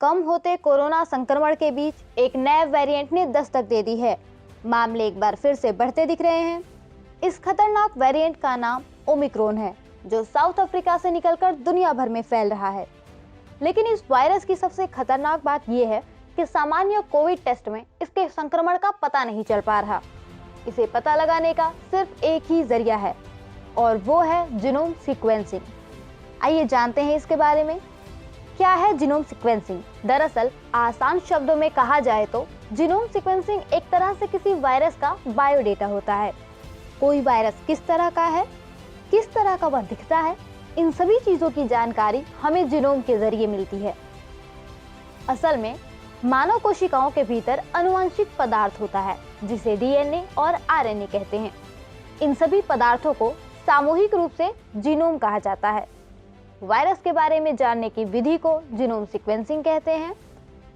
कम होते कोरोना संक्रमण के बीच एक नए वेरिएंट ने दस्तक दे दी है। मामले एक बार फिर से बढ़ते दिख रहे हैं। इस खतरनाक वेरिएंट का नाम ओमिक्रॉन है, जो साउथ अफ्रीका से निकलकर दुनिया भर में फैल रहा है। लेकिन इस वायरस की सबसे खतरनाक बात यह है कि सामान्य कोविड टेस्ट में इसके संक्रमण का पता नहीं चल पा रहा। इसे पता लगाने का सिर्फ एक ही जरिया है और वो है जीनोम सीक्वेंसिंग। आइए जानते हैं इसके बारे में। क्या है जीनोम सीक्वेंसिंग? दरअसल आसान शब्दों में कहा जाए तो जीनोम सीक्वेंसिंग एक तरह से किसी वायरस का बायोडेटा होता है। कोई वायरस किस तरह का है, किस तरह का वह दिखता है, इन सभी चीजों की जानकारी हमें जीनोम के जरिए मिलती है। असल में मानव कोशिकाओं के भीतर आनुवंशिक पदार्थ होता है जिसे डीएनए और आरएनए कहते हैं। इन सभी पदार्थों को सामूहिक रूप से जीनोम कहा जाता है। वायरस के बारे में जानने की विधि को जीनोम सीक्वेंसिंग कहते हैं।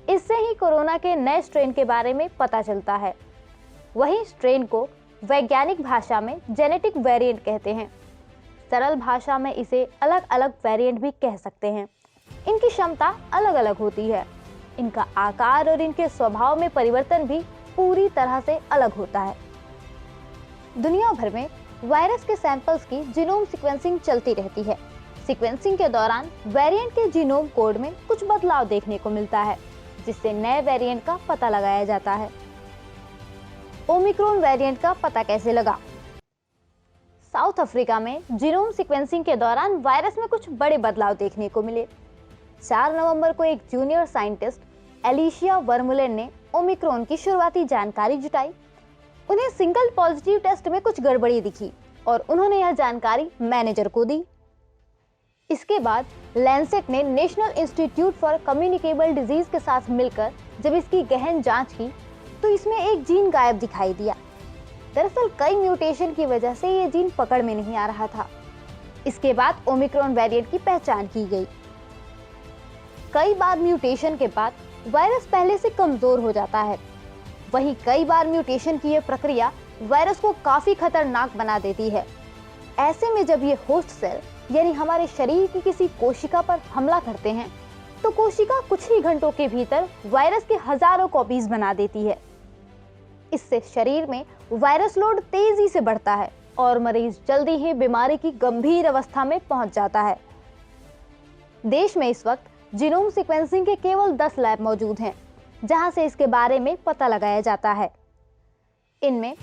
इससे ही कोरोना के नए स्ट्रेन के बारे में पता चलता है। वही स्ट्रेन को वैज्ञानिक भाषा में जेनेटिक वेरिएंट कहते हैं। सरल भाषा में इसे अलग अलग वेरिएंट भी कह सकते हैं। इनकी क्षमता अलग अलग होती है। इनका आकार और इनके स्वभाव में परिवर्तन भी पूरी तरह से अलग होता है। दुनिया भर में वायरस के सैंपल्स की जीनोम सीक्वेंसिंग चलती रहती है। सीक्वेंसिंग के दौरान वेरिएंट के जीनोम कोड में कुछ बदलाव देखने को मिलता है, जिससे नए वेरिएंट का पता लगाया जाता है। ओमिक्रॉन वेरिएंट का पता कैसे लगा? साउथ अफ्रीका में जीनोम सीक्वेंसिंग के दौरान वायरस में कुछ बड़े बदलाव देखने को मिले। 4 नवंबर को एक जूनियर साइंटिस्ट एलिशिया वर्मुलेन ने ओमिक्रॉन की शुरुआती जानकारी जुटाई। उन्हें सिंगल पॉजिटिव टेस्ट में कुछ गड़बड़ी दिखी और उन्होंने यह जानकारी मैनेजर को दी। इसके बाद लैंसेट ने national institute for communicable disease के साथ मिलकर जब इसकी गहन जांच की तो इसमें एक जीन गायब दिखाई दिया। दरअसल कई म्यूटेशन की वजह से ये जीन पकड़ में नहीं आ रहा था। इसके बाद ओमिक्रॉन वेरिएंट की पहचान की गई। कई बार म्यूटेशन के बाद वायरस पहले से कमजोर हो जाता है। वहीं कई बार म्यूटेशन की यह प्रक्रिया वायरस को काफी खतरनाक बना देती है। ऐसे में जब ये होस्ट सेल यानी हमारे शरीर की किसी कोशिका पर हमला करते हैं तो कोशिका कुछ ही घंटों के भीतर वायरस के हजारों कॉपीज बना देती है। इससे शरीर में वायरस लोड तेजी से बढ़ता है और मरीज जल्दी ही बीमारी की गंभीर अवस्था में पहुंच जाता है। देश में इस वक्त जीनोम सीक्वेंसिंग के केवल 10 लैब मौजूद हैं, जहां से इसके बारे में पता लगाया जाता है। इनमें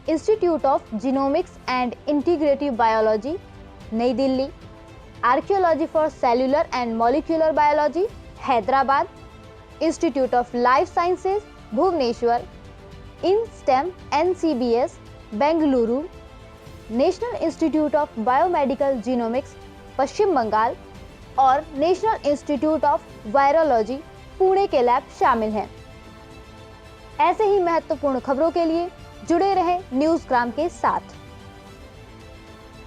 institute of genomics and integrative biology Nai Delhi, archaeology for cellular and molecular biology Hyderabad, institute of life sciences Bhubaneswar, INSTEM NCBS Bengaluru, national institute of biomedical genomics Paschim Bengal और national institute of virology Pune के लैब शामिल हैं। ऐसे ही महत्वपूर्ण खबरों के लिए जुड़े रहें न्यूज़ग्राम के साथ।